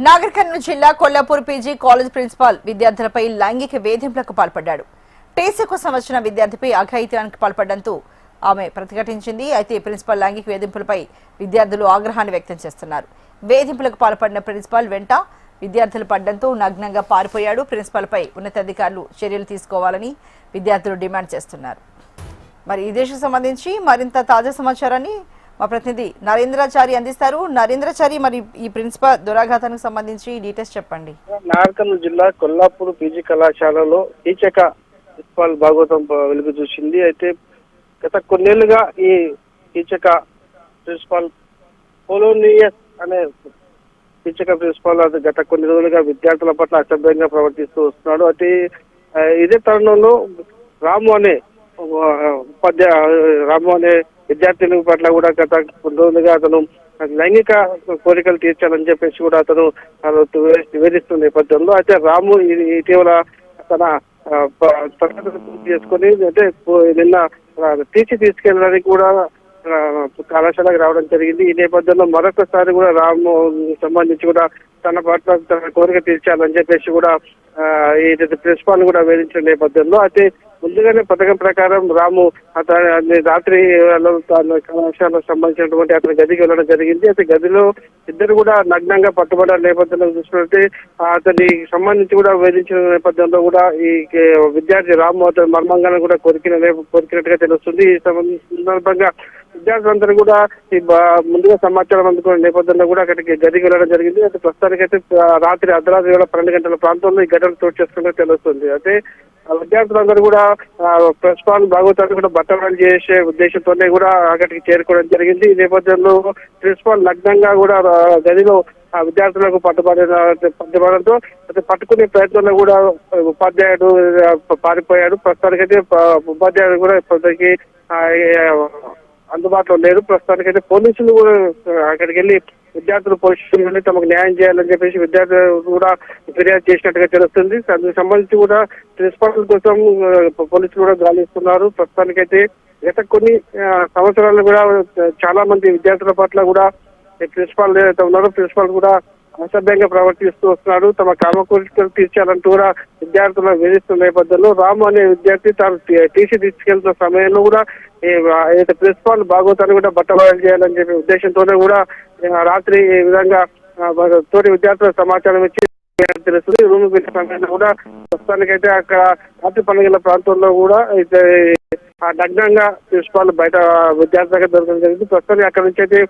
నాగర్ కర్నూలు జిల్లా Kollapur PG college principal విద్యార్థులపై లైంగిక వేధింపులకు పాల్పడ్డాడు. టీసీ కోసం వచ్చిన విద్యార్థిపై అఘాయిత్యానికి పాల్పడడంతో ఆమె ప్రతిఘటించింది. అయితే ప్రిన్సిపాల్ లైంగిక వేధింపులపై విద్యార్థులు ఆగ్రహాన్ని వ్యక్తం చేస్తున్నారు. వేధింపులకు పాల్పడిన ప్రిన్సిపాల్ వెంట విద్యార్థులు పడ్డంతో నగ్నంగా పారిపోయాడు. ప్రిన్సిపాల్పై ఉన్నతాధికారులు చర్యలు తీసుకోవాలని విద్యార్థులు డిమాండ్ చేస్తున్నారు. మరి ఈ దేశం సంబంధించి మరింత తాజా సమాచారాన్ని మా ప్రతినిధి నరేంద్రాచారి అందిస్తారు. నరేంద్రాచారి, మరి ఈ ప్రిన్సిపల్ దురాఘాతానికి సంబంధించి డీటెయిల్స్ చెప్పండి. నాగర్ కర్నూలు జిల్లా కొల్లాపూర్ పీజీ కళాశాలలో కీచక ప్రిన్సిపాల్ భాగవతం వెలుగు చూసింది. అయితే గత కొన్నేళ్లుగా ఈ కీచక ప్రిన్సిపాల్ పోలోనియస్ అనే కీచక ప్రిన్సిపాల్ గత కొన్ని రోజులుగా విద్యార్థుల పట్ల అసభ్యంగా ప్రవర్తిస్తూ వస్తున్నాడు. అయితే ఇదే తరుణంలో రాము అనే విద్యార్థుల పట్ల కూడా గత కొన్ని రోజులుగా అతను లైంగిక కోరికలు తీర్చాలని చెప్పేసి కూడా అతను నివేదిస్తున్న నేపథ్యంలో అయితే రాము ఇటీవల తన చేసుకుని అంటే నిన్న తీసుకెళ్ళడానికి కూడా కళాశాలకు రావడం జరిగింది. ఈ నేపథ్యంలో మరొకసారి కూడా రాము సంబంధించి కూడా తన పట్ల తన కోరిక తీర్చాలని చెప్పేసి కూడా ఏదైతే ప్రిన్సిపాల్ కూడా వేధించిన నేపథ్యంలో అయితే ముందుగానే పథకం ప్రకారం రాము అతని రాత్రి కళాశాలకు సంబంధించినటువంటి అతని గదికి వెళ్ళడం జరిగింది. అయితే గదిలో ఇద్దరు కూడా నగ్నంగా పట్టుబడ్డ నేపథ్యంలో చూసుకుంటే అతనికి సంబంధించి కూడా వేధించిన నేపథ్యంలో కూడా ఈ విద్యార్థి రాము అతని మర్మంగానే కూడా కోరికినట్టుగా తెలుస్తుంది. ఈ సందర్భంగా విద్యార్థులందరూ కూడా ముందుగా సమాచారం అందుకున్న నేపథ్యంలో కూడా అక్కడికి గదికి వెళ్ళడం జరిగింది. అయితే ప్రస్తుతానికైతే రాత్రి అర్ధరాత్రి వేళ 12 గంటల ప్రాంతంలో ఈ ఘటన చోటు చేసుకుంటే తెలుస్తుంది. అయితే విద్యార్థులందరూ కూడా ప్రిన్సిపాల్ భాగవతాన్ని కూడా బట్టబయలు చేసే ఉద్దేశంతోనే కూడా అక్కడికి చేరుకోవడం జరిగింది. ఈ నేపథ్యంలో ప్రిన్సిపాల్ నగ్నంగా కూడా గదిలో విద్యార్థులకు పట్టుబడంతో పట్టుకునే ప్రయత్నంలో కూడా ఉపాధ్యాయుడు పారిపోయాడు. ప్రస్తుతానికైతే ఉపాధ్యాయుడు కూడా ఇప్పటికీ అందుబాటులో లేరు. ప్రస్తుతానికైతే పోలీసులు కూడా అక్కడికి వెళ్ళి విద్యార్థులు పోలీసులు వెళ్ళి తమకు న్యాయం చేయాలని చెప్పేసి విద్యార్థులు కూడా ఫిర్యాదు చేసినట్టుగా తెలుస్తుంది. అందుకు సంబంధించి కూడా ప్రిన్సిపాల్ కోసం పోలీసులు కూడా గాలిస్తున్నారు. ప్రస్తుతానికైతే గత కొన్ని సంవత్సరాలు కూడా చాలా మంది విద్యార్థుల పట్ల కూడా ప్రిన్సిపాల్ ఏదైతే ఉన్నారో ప్రిన్సిపాల్ కూడా అసభ్యంగా ప్రవర్తిస్తూ వస్తున్నాడు. తమ కామ కోరికలు తీర్చాలంటూ కూడా విద్యార్థులను వేధిస్తున్న నేపథ్యంలో రాము అనే విద్యార్థి తాను టీసీ తీసుకెళ్తున్న సమయంలో కూడా ఏదైతే ప్రిన్సిపాల్ భాగవతాన్ని కూడా బట్టబయలు చేయాలని చెప్పే ఉద్దేశంతోనే కూడా రాత్రి ఈ విధంగా తోటి విద్యార్థులకు సమాచారం ఇచ్చి తెలుస్తుంది. రూమ్ వెళ్ళిన సమయంలో కూడా ప్రస్తుతానికైతే అక్కడ రాత్రి 12 గంటల ప్రాంతంలో కూడా అయితే నగ్నంగా ప్రిన్సిపాల్ బయట విద్యార్థి దగ్గర దొరకడం జరిగింది. ప్రస్తుతానికి అక్కడ నుంచి అయితే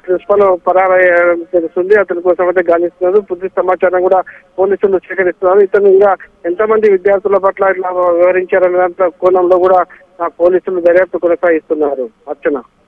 ప్రిన్సిపాల్ పరారయ్యడం తెలుస్తుంది. అతని కోసం అయితే గాలిస్తున్నారు. పూర్తి సమాచారం కూడా పోలీసులు సేకరిస్తున్నారు. ఇతను ఇంకా ఎంతమంది విద్యార్థుల పట్ల ఇట్లా వివరించారనే కోణంలో కూడా పోలీసులు దర్యాప్తు కొనసాగిస్తున్నారు. అర్చన.